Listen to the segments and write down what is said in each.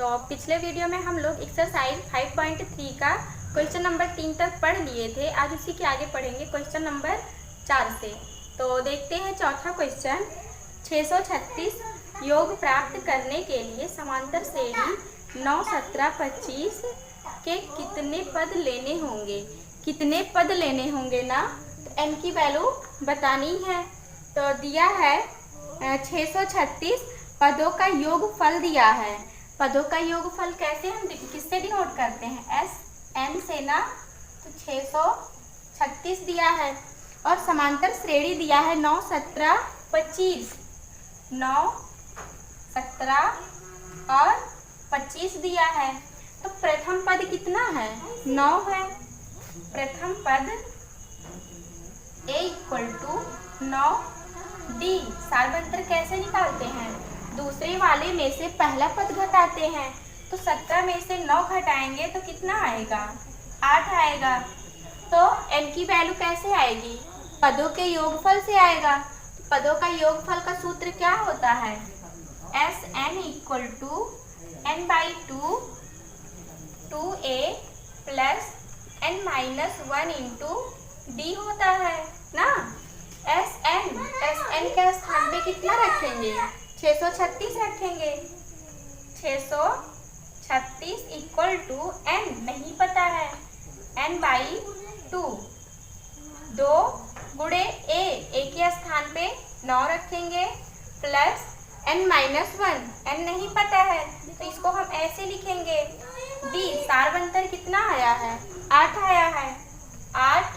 तो पिछले वीडियो में हम लोग एक्सरसाइज 5.3 का क्वेश्चन नंबर 3 तक पढ़ लिए थे। आज उसी के आगे पढ़ेंगे क्वेश्चन नंबर 4 से। तो देखते हैं चौथा क्वेश्चन। 636 योग प्राप्त करने के लिए समांतर श्रेणी 9, 17, 25 के कितने पद लेने होंगे। कितने पद लेने होंगे ना, तो n की वैल्यू बतानी है। तो दिया है 636 पदों का योगफल दिया है। पदों का योगफल कैसे हम किससे डिनोट करते हैं, एस एन से ना। तो 636 दिया है और समांतर श्रेणी दिया है 9, 17, 25। 9, 17 और 25 दिया है। तो प्रथम पद कितना है, 9 है। प्रथम पद a = 9 डी। सार्वंतर कैसे निकालते हैं, दूसरे वाले में से पहला पद घटाते हैं। तो 17 में से 9 घटाएंगे तो कितना आएगा, 8 आएगा। तो n की वैल्यू कैसे आएगी, पदों के योगफल से आएगा। पदों का योगफल का सूत्र क्या होता है, S N = n/2 2a + n-1 × d होता है ना। एस एन के स्थान पे कितना रखेंगे, 636 रखेंगे। 636 = n नहीं पता है, n/2 2 गुणे a के स्थान पे 9 रखेंगे प्लस n-1, n नहीं पता है तो इसको हम ऐसे लिखेंगे। d सार्वंतर कितना आया है, 8 आया है। 8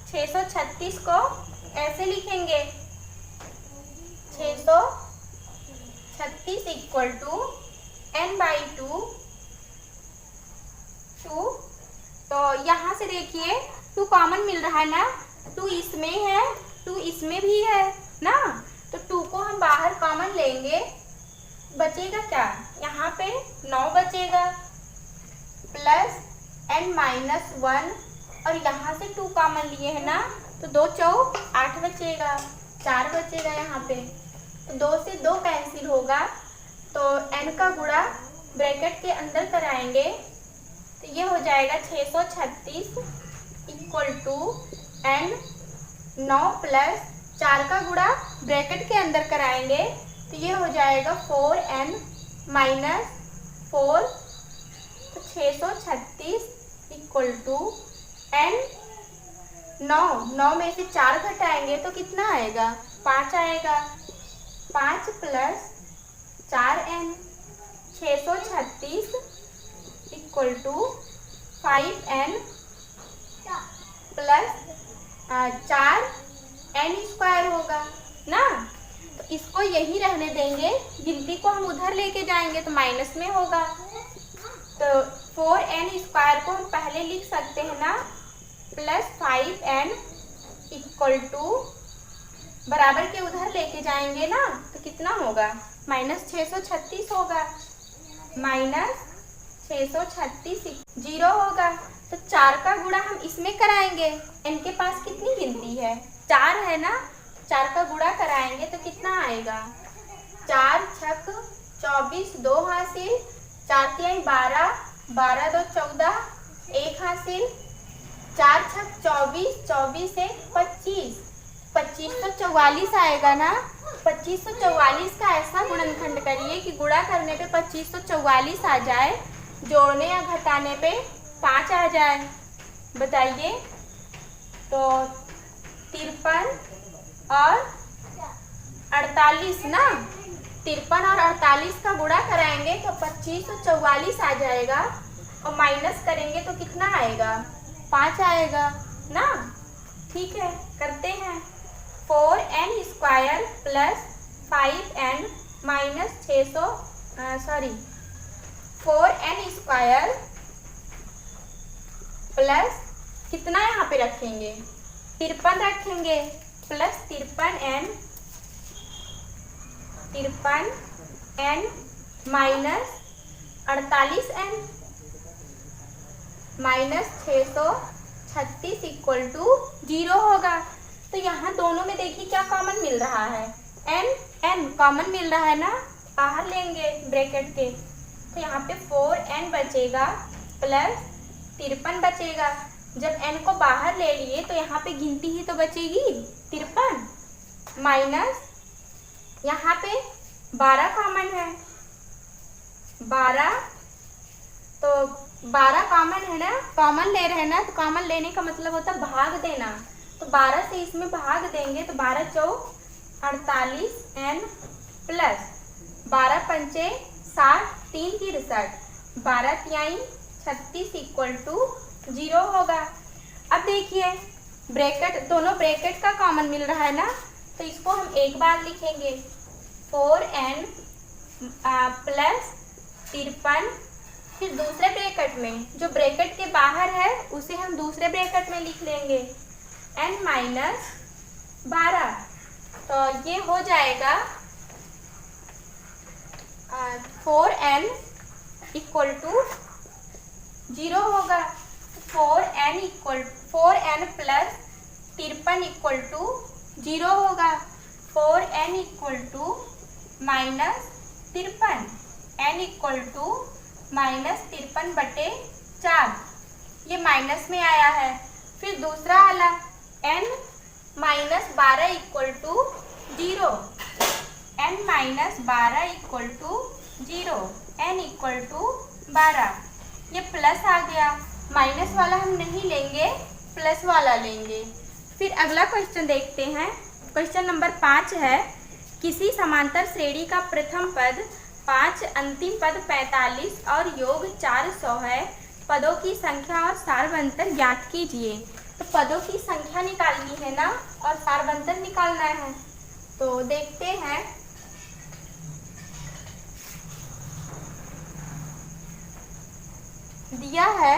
636 को ऐसे लिखेंगे, 636 = n/2 2। तो यहाँ से देखिए 2 कॉमन मिल रहा है ना, 2 इसमें है 2 इसमें भी है ना। तो 2 को हम बाहर कॉमन लेंगे, बचेगा क्या, यहाँ पे 9 बचेगा प्लस n-1 और यहाँ से 2 कॉमन लिए है ना, तो 2 चौक 8 बचेगा, 4 बचेगा यहाँ पे। तो 2 से 2 कैंसिल होगा तो n का गुणा ब्रैकेट के अंदर कराएंगे तो ये हो जाएगा 636 = n 9 + 4 का गुणा ब्रैकेट के अंदर कराएंगे तो ये हो जाएगा 4n - 4। तो 636 = n 9 में से 4 घटाएंगे तो कितना आएगा, 5 आएगा। 5 + 4n 636 = 5n + 4n² होगा ना। तो इसको यही रहने देंगे, गिनती को हम उधर लेके जाएंगे तो माइनस में होगा। तो 4n² को हम पहले लिख सकते हैं ना, प्लस 5n = बराबर के उधर लेके जाएंगे ना तो कितना होगा, -636 होगा। -636 0 होगा। तो 4 का गुणा हम इसमें कराएंगे, n के पास कितनी गिनती है, 4 है ना। 4 का गुणा कराएंगे तो कितना आएगा, 4 × 6 = 24, 2 हासिल, 4 × 3 = 12, 12 × 2 = 14, 1 हासिल, 4 × 6 = 24, 24 से 25, 25 तो 44 आएगा ना। 25 तो 44 का ऐसा गुणनखंड करिए कि गुणा करने पे 25 तो 44 आ जाए, जोड़ने या घटाने पे 5 आ जाए। बताइए। तो 53 और 48 ना, 53 और 48 का गुणा कराएंगे तो 25 तो 44 आ जाएगा और माइनस करेंगे तो कितना आएगा, 5 आएगा ना। ठीक है, करते हैं। 4n² + 5n - 4n² प्लस कितना यहाँ पे रखेंगे, 53 रखेंगे प्लस 53n - 48n -636 = 0 होगा। तो यहाँ दोनों में देखिए क्या कॉमन मिल रहा है, n कॉमन मिल रहा है ना, बाहर लेंगे ब्रैकेट के तो यहाँ पे 4n बचेगा प्लस 53 बचेगा। जब n को बाहर ले लिए तो यहाँ पे गिनती ही तो बचेगी 53, माइनस यहाँ पे 12 कॉमन है, 12, तो 12 कॉमन है ना, कॉमन ले रहे हैं ना, तो कॉमन लेने का मतलब होता है भाग देना। तो 12 से इसमें भाग देंगे तो 12 चौक 48n प्लस 12 पंचे 60, 3 63, 12 तिहाई 36 इक्वल टू 0 होगा। अब देखिए ब्रैकेट, दोनों ब्रैकेट का कॉमन मिल रहा है ना, तो इसको हम एक बार लिखेंगे 4n प्लस 53, फिर दूसरे ब्रैकेट में जो ब्रैकेट के बाहर है उसे हम दूसरे ब्रैकेट में लिख लेंगे n माइनस 12। तो ये हो जाएगा 4n इक्वल टू 0 होगा। 4n प्लस 53 इक्वल टू 0 होगा। 4n equal to minus 53, n equal to minus 53/4, ये माइनस में आया है। फिर दूसरा वाला n minus 12 equal to 0, n minus 12 equal to 0, n equal to 12, ये प्लस आ गया। माइनस वाला हम नहीं लेंगे, प्लस वाला लेंगे। फिर अगला क्वेश्चन देखते हैं। क्वेश्चन नंबर 5 है, किसी समांतर श्रेणी का प्रथम पद 5, अंतिम पद 45 और योग 400 है। पदों की संख्या और सारवंतर ज्ञात कीजिए। तो पदों की संख्या निकालनी है ना, और सारवंतर निकालना है। तो देखते हैं। दिया है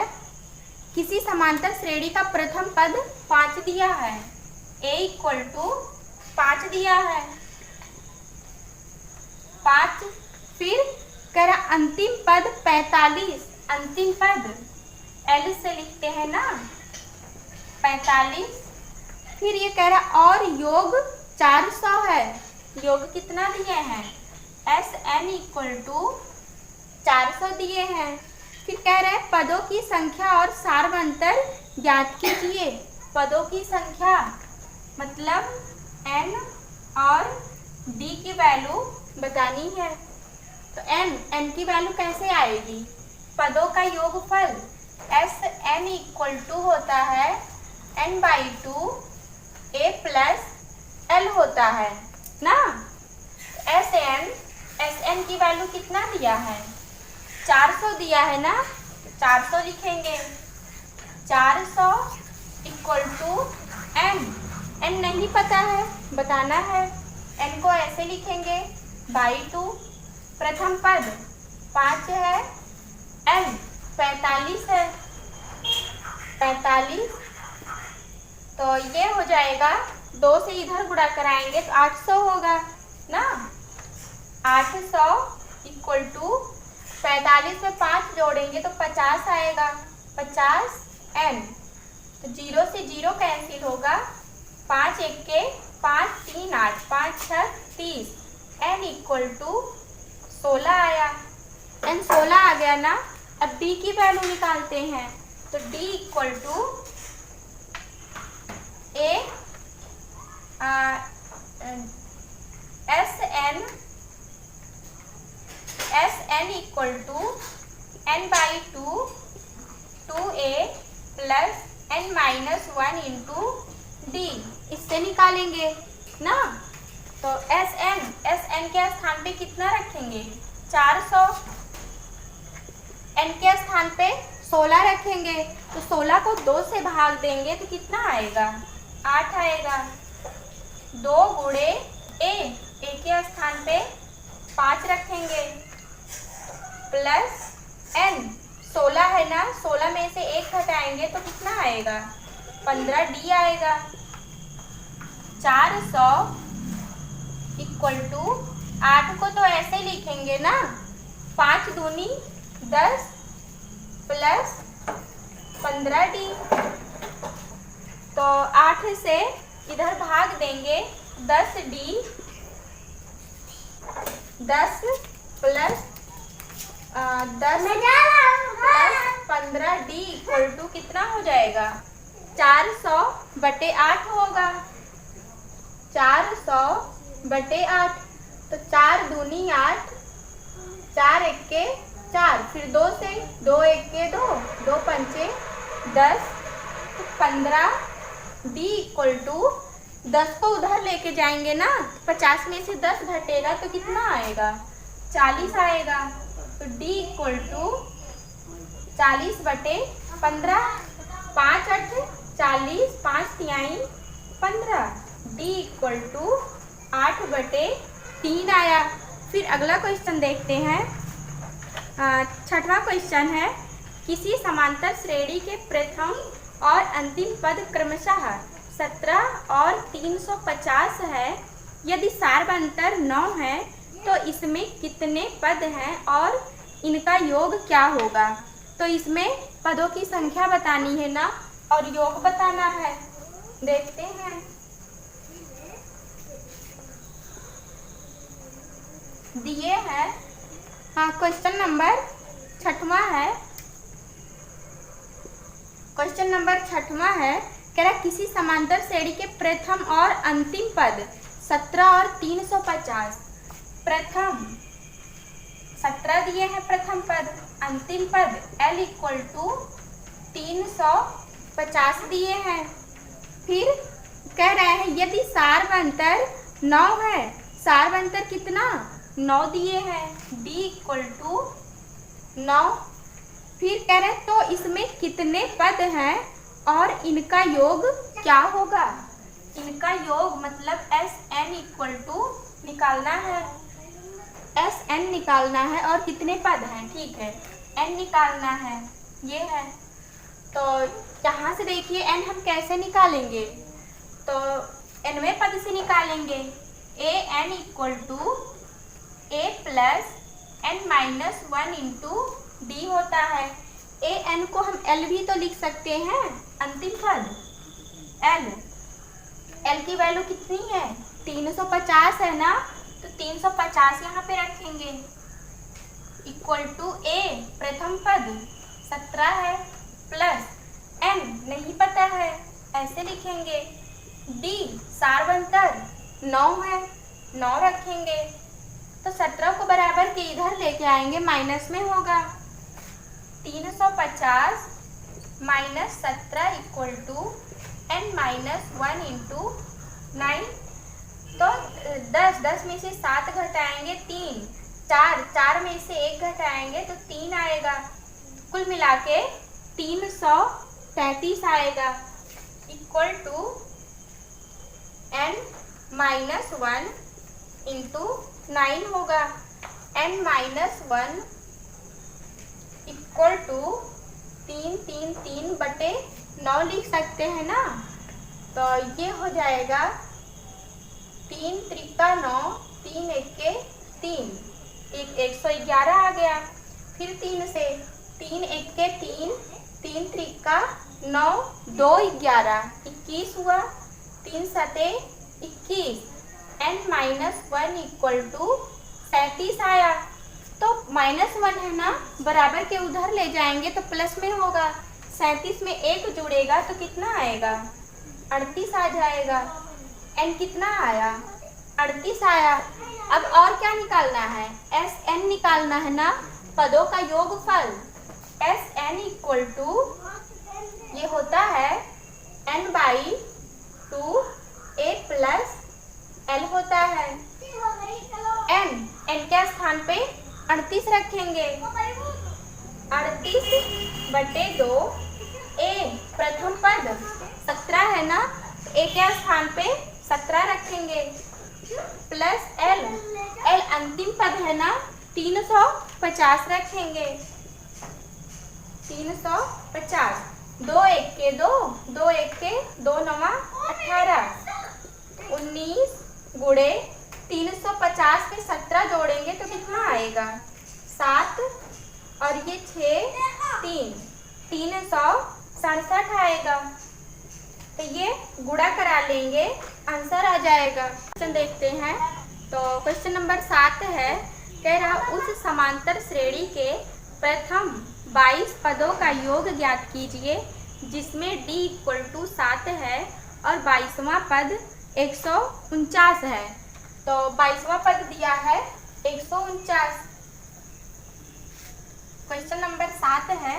किसी समांतर श्रेणी का प्रथम पद 5 दिया है, a इक्वल टू 5 दिया है 5। फिर कह रहा अंतिम पद 45, अंतिम पद l से लिखते हैं ना 45। फिर ये कह रहा और योग 400 है। योग कितना दिए हैं, sn इक्वल टू 400 दिए हैं। फिर कह रहे हैं पदों की संख्या और सारवंतर ज्ञात कीजिए। पदों की संख्या मतलब n और d की वैल्यू बतानी है। तो n की वैल्यू कैसे आएगी, पदों का योगफल sn इक्वल टू होता है n/2 a प्लस l होता है ना। sn की वैल्यू कितना दिया है, 400 दिया है ना, 400 लिखेंगे। 400 इक्वल टू n नहीं पता है, बताना है। n को ऐसे लिखेंगे /2, प्रथम पद 5 है, n 45 है, 45। तो ये हो जाएगा, 2 से इधर गुणा कराएंगे तो 800 होगा ना। 800 इक्वल टू 45 में 5 जोड़ेंगे तो 50 आएगा, 50n। तो 0 से 0 कैंसिल होगा, 5 1 के 5 3 8, 5 6 30, n इक्वल टू 16 आया। n 16 आ गया ना। अब d की वैल्यू निकालते हैं। तो d equal to sn equal to n/2 2a plus n-1 into d, इससे निकालेंगे ना। तो sn के स्थान पे कितना रखेंगे, 400, n के स्थान पे 16 रखेंगे। तो 16 को 2 से भाग देंगे तो कितना आएगा, 8 आएगा। 2 गुणे a के स्थान पे 5 रखेंगे प्लस n, 16 है ना, 16 में से 1 घटाएंगे तो कितना आएगा, 15d आएगा। 400 इक्वल टू 8 को तो ऐसे लिखेंगे ना, 5 दूनी 10 प्लस 15d। तो 8 से इधर भाग देंगे 10d, 10 plus 10 plus 15D equal to कितना हो जाएगा? 400/8 होगा। 400/8, तो 4 दूनी 8, 4 एक्के 4, फिर 2 से 2 एक्के 2, 2 पंचे 10, 15D इक्वल टू 10 को उधर लेके जाएंगे ना, 50 में से 10 घटेगा तो कितना आएगा? 40 आएगा। तो D इक्वल टू 40/15, 5 8 40, 5 तिहाई 15, D इक्वल टू 8/3 आया। फिर अगला क्वेश्चन देखते हैं। 6वां क्वेश्चन है, किसी समांतर श्रेणी के प्रथम और अंतिम पद क्रमशः 17 और 350 है। यदि सार्वंतर 9 है तो इसमें कितने पद हैं और इनका योग क्या होगा? तो इसमें पदों की संख्या बतानी है ना, और योग बताना है। देखते हैं। दिए हैं, क्वेश्चन नंबर 6वां है। क्वेश्चन नंबर 6वां है, कह रहा किसी समांतर श्रेणी के प्रथम और अंतिम पद 17 और 350। प्रथम 17 दिए हैं प्रथम पद, अंतिम पद L इक्वल टू 350 दिए हैं। फिर कह रहे हैं यदि सार्वंतर 9 है, सार्वंतर कितना? 9 दिए हैं, D इक्वल टू 9। फिर कह रहे हैं तो इसमें कितने पद हैं और इनका योग क्या होगा? इनका योग मतलब SN इक्वल टू निकालना है, SN निकालना है। और कितने पद हैं? ठीक है, N निकालना है, ये है। तो यहाँ से देखिए N हम कैसे निकालेंगे? तो nवें पद से निकालेंगे। AN equal to A plus N-1 into D होता है। AN को हम L भी तो लिख सकते हैं, अंतिम पद L की वैल्यू कितनी है? 350 है ना, तो 350 यहाँ पे रखेंगे इक्वल टू A प्रथम पद 17 है प्लस N नहीं पता है, ऐसे लिखेंगे। D सार्वंतर 9 है, 9 रखेंगे। तो 17 को बराबर के इधर लेके आएंगे, माइनस में होगा। 350 minus 17 equal to N-1 into 9। तो 10 में से 7 घटाएंगे 3, 4 में से 1 घटाएंगे तो 3 आएगा। कुल मिला के 333 आएगा इक्वल टू N-1 इंटू 9 होगा। N-1 इक्वल टू 3 लिख सकते हैं ना, तो ये हो जाएगा 3 त्रिका 9, 3 एक्के 3, 111 आ गया। फिर 3 से 3 एक्के 3, 3 त्रिका 9, 2 11, 21 हुआ। 3 सते 21, N-1 इक्वल टू 37 आया। तो -1 है ना, बराबर के उधर ले जाएंगे तो प्लस में होगा। 37 में 1 जुड़ेगा तो कितना आएगा? 38 आ जाएगा। N कितना आया? 38 आया। अब और क्या निकालना है? SN निकालना है ना, पदों का योगफल। SN इक्वल टू ये होता है N/2 A प्लस L होता है। N के स्थान पे 38 रखेंगे। 38/2 A प्रथम पद 17 है ना, तो A के स्थान पे 17 रखेंगे प्लस L अंतिम पद है ना, 350 रखेंगे। 350, 2 एक्के 2, 2 एक्के 2 9 18, 19 गुणे 350 पे 17 जोड़ेंगे तो कितना आएगा? 7 और ये 6 367 आएगा। तो ये गुणा करा लेंगे, आंसर आ जाएगा। क्वेश्चन देखते हैं। तो क्वेश्चन नंबर 7 है, कह रहा उस समांतर श्रेणी के प्रथम 22 पदों का योग ज्ञात कीजिए जिसमें d = 7 है और 22वां पद 149 है। तो 22वां पद दिया है 149। क्वेश्चन नंबर 7 है।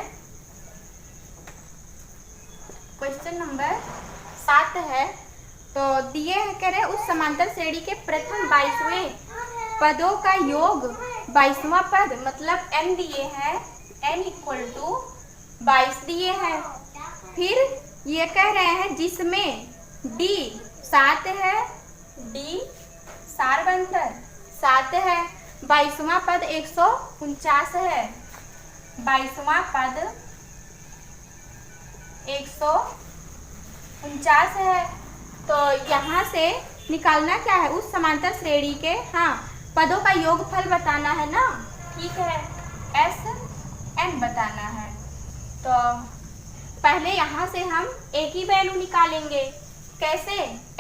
क्वेश्चन नंबर 7 है तो दिए है, कह रहे उस समांतर श्रेणी के प्रथम 22वें पदों का योग 22वां पद मतलब n दिए हैं, n = 22 दिए हैं। फिर ये कह रहे हैं जिसमें d 7 है, d सारबंतर 7 है, 22वां पद 149 है, 22वां पद 149 है। तो यहाँ से निकालना क्या है, उस समांतर श्रेणी के पदों का योगफल बताना है ना। ठीक है, SN बताना है। तो पहले यहाँ से हम एक ही वैल्यू निकालेंगे। कैसे?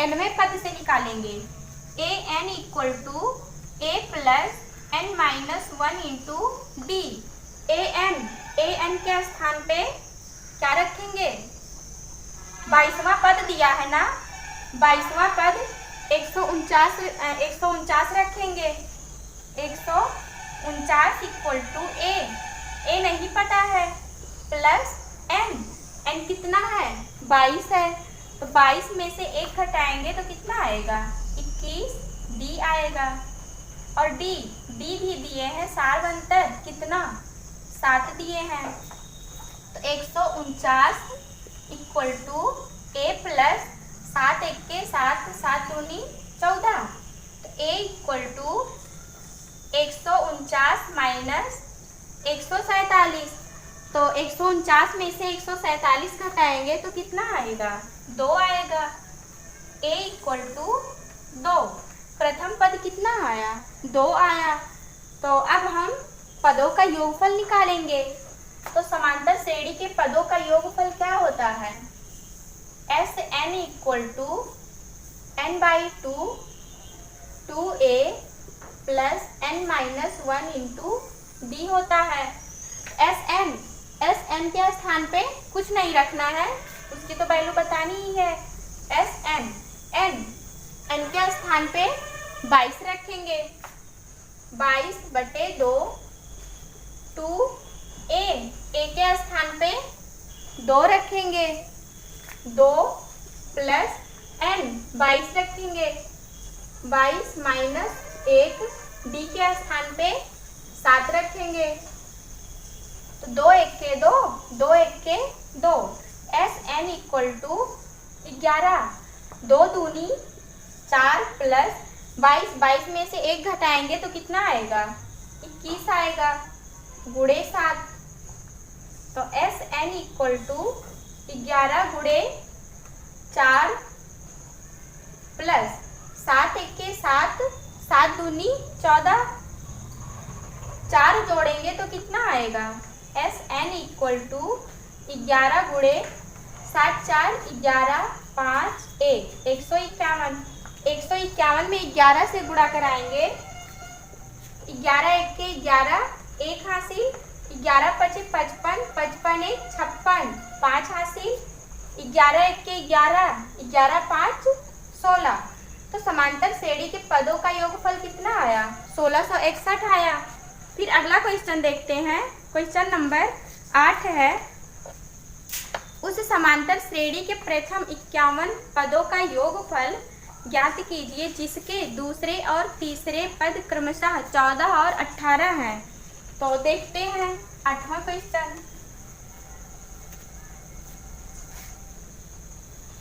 nवें पद से निकालेंगे। AN = A + n - 1 × d। AN के स्थान पे क्या रखेंगे? 22वां पद दिया है ना, 22वां पद 149 रखेंगे। 149 = A नहीं पता है, प्लस n कितना है? 22 है। तो 22 में से 1 घटाएंगे तो कितना आएगा? 21 d आएगा। और d भी दिए हैं सारबंतर, कितना? 7 दिए हैं। तो 149 = A + 7 1 के 7 7 दूनी 14। तो A = 149 - 147। तो 149 में से 147 घटाएंगे तो कितना आएगा? 2 आएगा। A = 2। प्रथम पद कितना आया? 2 आया। तो अब हम पदों का योगफल निकालेंगे। तो समांतर श्रेणी के पदों का योगफल क्या होता है? SN = n/2 2A + n - 1 × d होता है। SN के स्थान पे कुछ नहीं रखना है, उसकी तो वैल्यू बतानी ही है। n के स्थान पे 22 रखेंगे। 22/2 2A के स्थान पे 2 रखेंगे। 2 + n 22 रखेंगे। 22 - 1 d के स्थान पे 7 रखेंगे। तो 2 1 के 2 2 1 के 2। SN = 11। 2 दूनी 4 + 22 में से 1 घटाएंगे तो कितना आएगा? 21 आएगा, गुणे 7। तो SN = 11 × 4 + 7 1 के 7 7 दूनी 14। 4 जोड़ेंगे तो कितना आएगा? SN = 11 × 7 4 11 5 1 151। 151 में 11 से गुणा कराएंगे। 11 1 के 11 1 हासिल, 11 5 55 55 1 56 5 हासिल, 11 1 के 11 11 5 16। तो समांतर श्रेणी के पदों का योगफल कितना आया? 1661 आया। फिर अगला क्वेश्चन देखते हैं। क्वेश्चन नंबर 8 है। उस समांतर श्रेणी के प्रथम 51 पदों का योगफल ज्ञात कीजिए जिसके दूसरे और तीसरे पद क्रमशः 14 और 18 हैं। तो देखते हैं 8वां क्वेश्चन।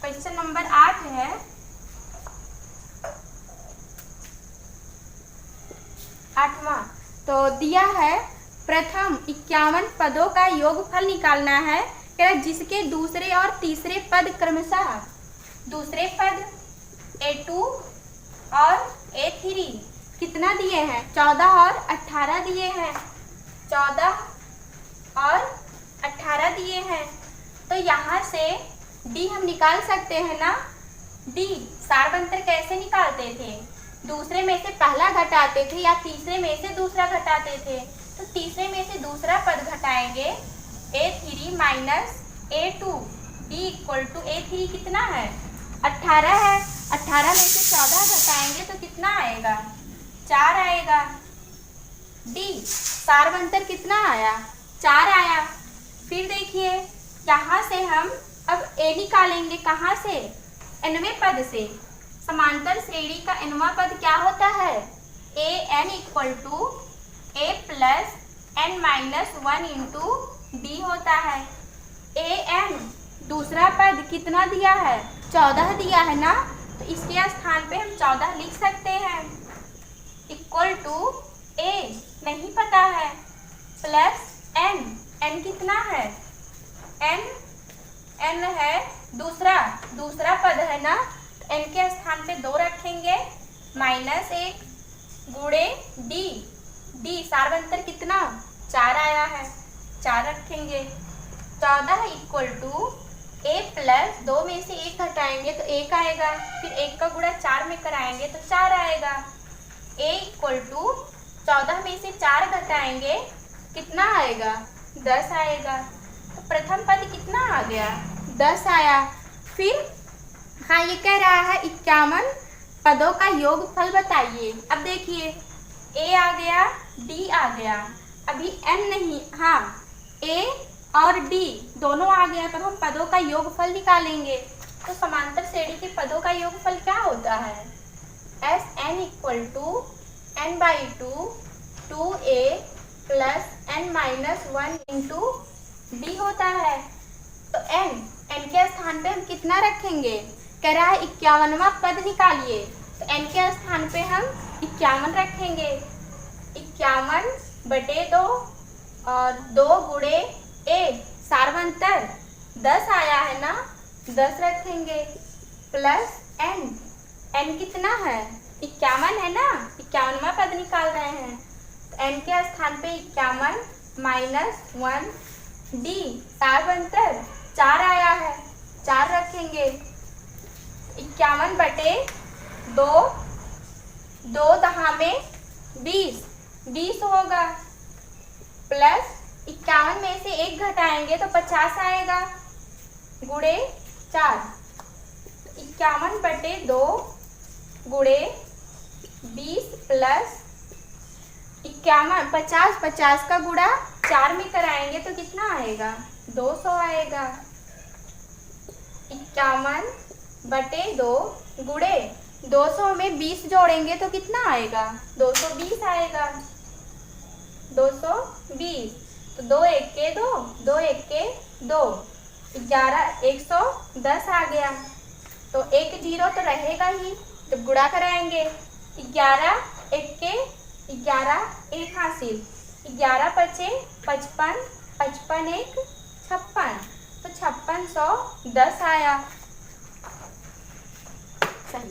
क्वेश्चन नंबर 8 है। 8वां तो दिया है प्रथम 51 पदों का योगफल निकालना है जिसके दूसरे और तीसरे पद क्रमशः, दूसरे पद A2 और A3 कितना दिए हैं? 14 और 18 दिए हैं। 14 और 18 दिए हैं। तो यहाँ से D हम निकाल सकते हैं ना। D सारबंतर कैसे निकालते थे? दूसरे में से पहला घटाते थे या तीसरे में से दूसरा घटाते थे? तो तीसरे में से दूसरा पद घटाएंगे A3 minus A2 B equal to A3 कितना है 18 है। 18 में से 14 घटाएंगे तो कितना आएगा 4 आएगा। D सार्वंतर कितना आया 4 आया। फिर देखिए यहाँ से हम अब A निकालेंगे कहाँ से nवें पद से। समांतर श्रेणी का nवां पद क्या होता है an equal to a plus n minus 1 into D होता है। an दूसरा पद कितना दिया है 14 दिया है ना, तो इसके स्थान पे हम 14 लिख सकते हैं। इक्वल टू a नहीं पता है प्लस n कितना है n है दूसरा पद है ना, तो n के स्थान पे 2 रखेंगे माइनस 1 गुणे d सार्वंतर कितना 4 आया है 4 रखेंगे। 14 इक्वल टू a प्लस 2 में से 1 घटाएंगे तो 1 आएगा। फिर 1 का गुणा 4 में कराएंगे तो 4 आएगा। a इक्वल टू 14 में से 4 घटाएंगे कितना आएगा 10 आएगा। तो प्रथम पद कितना आ गया 10 आया। फिर हाँ ये कह रहा है 51 पदों का योगफल बताइए। अब देखिए a आ गया d आ गया, अभी n नहीं, हाँ a और d दोनों आ गया, तब हम पदों का योगफल निकालेंगे। तो समांतर श्रेणी के पदों का योगफल क्या होता है Sn equal to n by 2a plus n minus 1 into D होता है। तो n के स्थान पे हम कितना रखेंगे, कह रहा है 51वां पद निकालिए, तो n के स्थान पे हम 51 रखेंगे। 51 बटे 2 और 2 गुणे a सार्वंतर 10 आया है ना, 10 रखेंगे प्लस n कितना है 51 है ना, 51वां पद निकाल रहे हैं, तो n के स्थान पे 51 माइनस 1 d सार्वंतर 4 आया है 4 रखेंगे। 51 बटे 2 दहा में 20 होगा प्लस 51 में से 1 घटाएंगे तो 50 आएगा गुणे 4। 51 बटे 2 गुणे 20 प्लस 51 50 का गुणा 4 में कराएंगे तो कितना आएगा 200 आएगा। 51 बटे 2 गुणे 200 में 20 जोड़ेंगे तो कितना आएगा 220 आएगा। 220 तो 2 1 के 2 2 1 के 2 11 110 आ गया। तो 1 0 तो रहेगा ही, तो गुणा कराएंगे 11 1 के 11 1 हासिल 11 बचे 55 55 1 56, तो 5610 आया। सही।